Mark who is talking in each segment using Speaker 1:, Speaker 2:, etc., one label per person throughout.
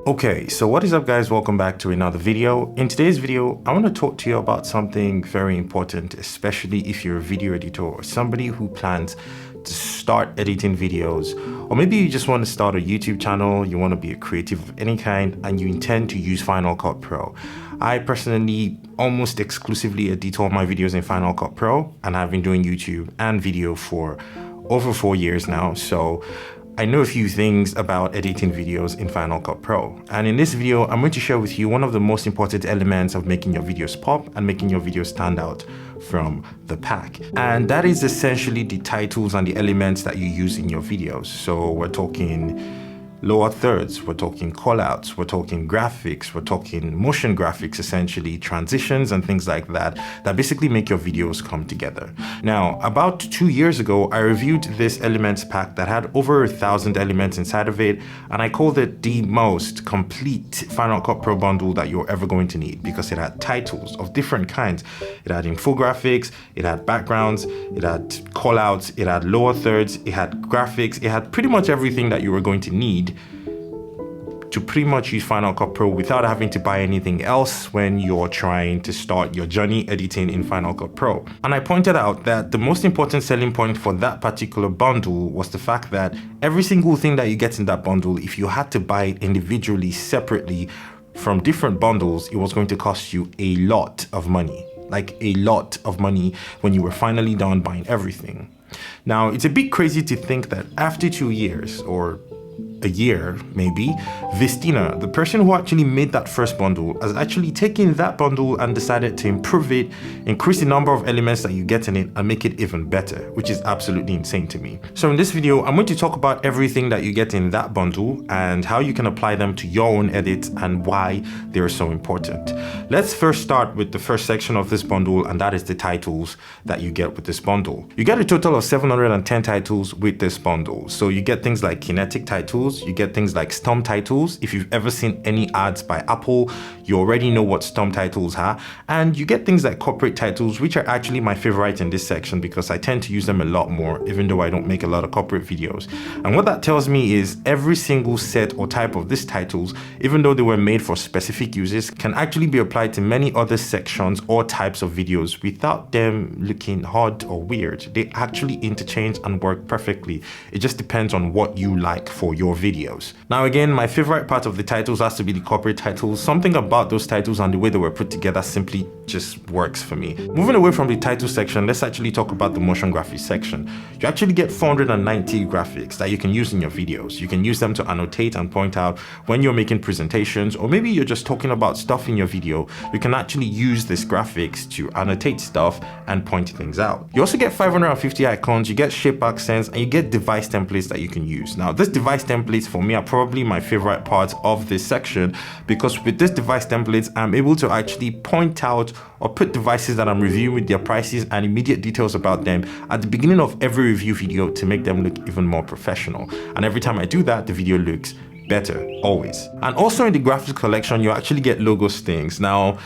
Speaker 1: Okay, so what is up guys, welcome back to another video. In today's video, I want to talk to you about something very important, especially if you're a video editor or somebody who plans to start editing videos, or maybe you just want to start a YouTube channel, you want to be a creative of any kind, and you intend to use Final Cut Pro. I personally almost exclusively edit all my videos in Final Cut Pro, and I've been doing YouTube and video for over 4 years now, so I know a few things about editing videos in Final Cut Pro. And in this video, I'm going to share with you one of the most important elements of making your videos pop and making your videos stand out from the pack. And that is essentially the titles and the elements that you use in your videos. So we're talking lower thirds, we're talking callouts, we're talking graphics, we're talking motion graphics, essentially transitions and things like that, that basically make your videos come together. Now, about 2 years ago, I reviewed this elements pack that had over 1,000 elements inside of it, and I called it the most complete Final Cut Pro bundle that you're ever going to need, because it had titles of different kinds. It had infographics, it had backgrounds, it had callouts, it had lower thirds, it had graphics, it had pretty much everything that you were going to need to pretty much use Final Cut Pro without having to buy anything else when you're trying to start your journey editing in Final Cut Pro. And I pointed out that the most important selling point for that particular bundle was the fact that every single thing that you get in that bundle, if you had to buy it individually, separately from different bundles, it was going to cost you a lot of money. Like a lot of money when you were finally done buying everything. Now, it's a bit crazy to think that after 2 years, or a year maybe, Vistina, the person who actually made that first bundle, has actually taken that bundle and decided to improve it, increase the number of elements that you get in it, and make it even better, which is absolutely insane to me. So in this video, I'm going to talk about everything that you get in that bundle and how you can apply them to your own edits and why they're so important. Let's first start with the first section of this bundle, and that is the titles that you get with this bundle. You get a total of 710 titles with this bundle. So you get things like kinetic titles, you get things like stump titles. If you've ever seen any ads by Apple, you already know what stump titles are. And you get things like corporate titles, which are actually my favorite in this section because I tend to use them a lot more, even though I don't make a lot of corporate videos. And what that tells me is every single set or type of these titles, even though they were made for specific uses, can actually be applied to many other sections or types of videos without them looking odd or weird. They actually interchange and work perfectly. It just depends on what you like for your videos. Now again, my favorite part of the titles has to be the corporate titles. Something about those titles and the way they were put together simply just works for me. Moving away from the title section, let's actually talk about the motion graphics section. You actually get 490 graphics that you can use in your videos. You can use them to annotate and point out when you're making presentations, or maybe you're just talking about stuff in your video. You can actually use this graphics to annotate stuff and point things out. You also get 550 icons, you get shape accents, and you get device templates that you can use. Now, this device templates for me are probably my favorite part of this section, because with this device templates, I'm able to actually point out or put devices that I'm reviewing with their prices and immediate details about them at the beginning of every review video to make them look even more professional. And every time I do that, the video looks better, always. And also in the graphics collection, you actually get logo stings. Now,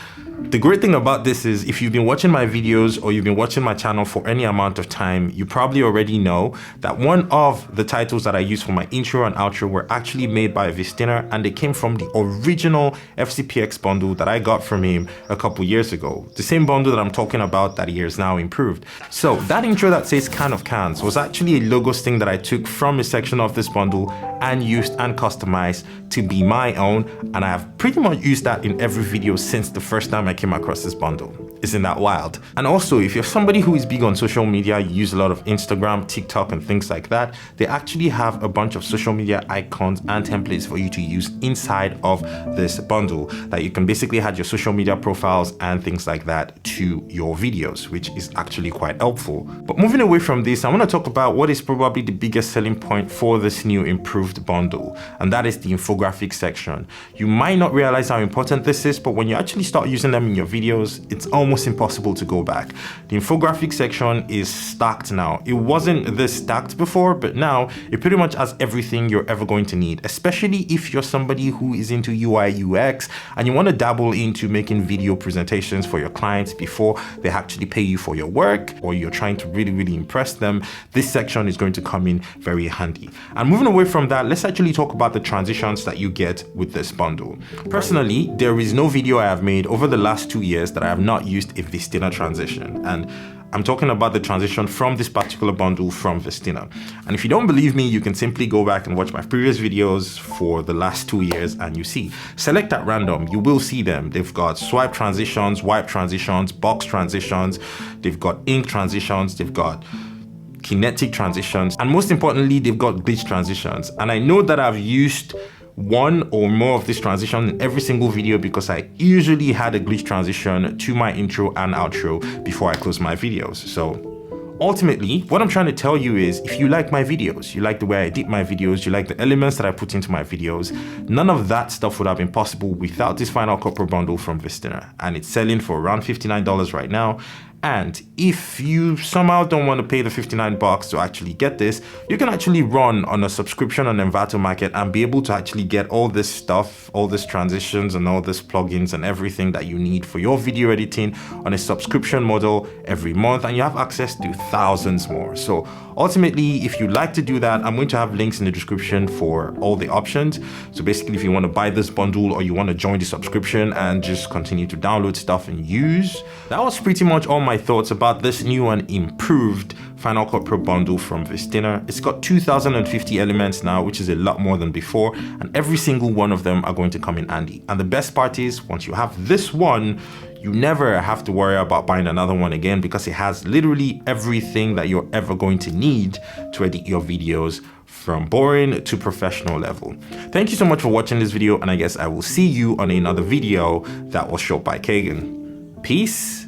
Speaker 1: the great thing about this is if you've been watching my videos or you've been watching my channel for any amount of time, you probably already know that one of the titles that I use for my intro and outro were actually made by Vistina, and they came from the original FCPX bundle that I got from him a couple years ago. The same bundle that I'm talking about that he has now improved. So that intro that says "Can of Cans" was actually a logo sting that I took from a section of this bundle and used and customized to be my own, and I have pretty much used that in every video since the first time I came across this bundle. Isn't that wild? And also, if you're somebody who is big on social media, you use a lot of Instagram, TikTok, and things like that, they actually have a bunch of social media icons and templates for you to use inside of this bundle that you can basically add your social media profiles and things like that to your videos, which is actually quite helpful. But moving away from this, I want to talk about what is probably the biggest selling point for this new improved bundle, and that is the infographic section. You might not realize how important this is, but when you actually start using them in your videos, it's almost impossible to go back. The infographic section is stacked now. It wasn't this stacked before, but now it pretty much has everything you're ever going to need, especially if you're somebody who is into UI UX and you want to dabble into making video presentations for your clients before they actually pay you for your work, or you're trying to really impress them. This section is going to come in very handy. And moving away from that, let's actually talk about the transitions that you get with this bundle. Personally, there is no video I have made over the last 2 years that I have not used a Vistina transition. And I'm talking about the transition from this particular bundle from Vistina. And if you don't believe me, you can simply go back and watch my previous videos for the last 2 years and you see. Select at random, you will see them. They've got swipe transitions, wipe transitions, box transitions, they've got ink transitions, they've got kinetic transitions, and most importantly, they've got glitch transitions. And I know that I've used one or more of this transition in every single video because I usually had a glitch transition to my intro and outro before I close my videos. So ultimately, what I'm trying to tell you is, if you like my videos, you like the way I edit my videos, you like the elements that I put into my videos, none of that stuff would have been possible without this Final Cut Pro bundle from Vistina. And it's selling for around $59 right now. And if you somehow don't want to pay the $59 to actually get this, you can actually run on a subscription on Envato Market and be able to actually get all this stuff, all these transitions and all these plugins and everything that you need for your video editing on a subscription model every month, and you have access to thousands more. So ultimately, if you like to do that, I'm going to have links in the description for all the options. So basically, if you want to buy this bundle or you want to join the subscription and just continue to download stuff and use, that was pretty much all my thoughts about this new and improved Final Cut Pro bundle from Vistina. It's got 2050 elements now, which is a lot more than before, and every single one of them are going to come in handy. And the best part is, once you have this one, you never have to worry about buying another one again, because it has literally everything that you're ever going to need to edit your videos from boring to professional level. Thank you so much for watching this video, and I guess I will see you on another video that was shot by Kagan. Peace.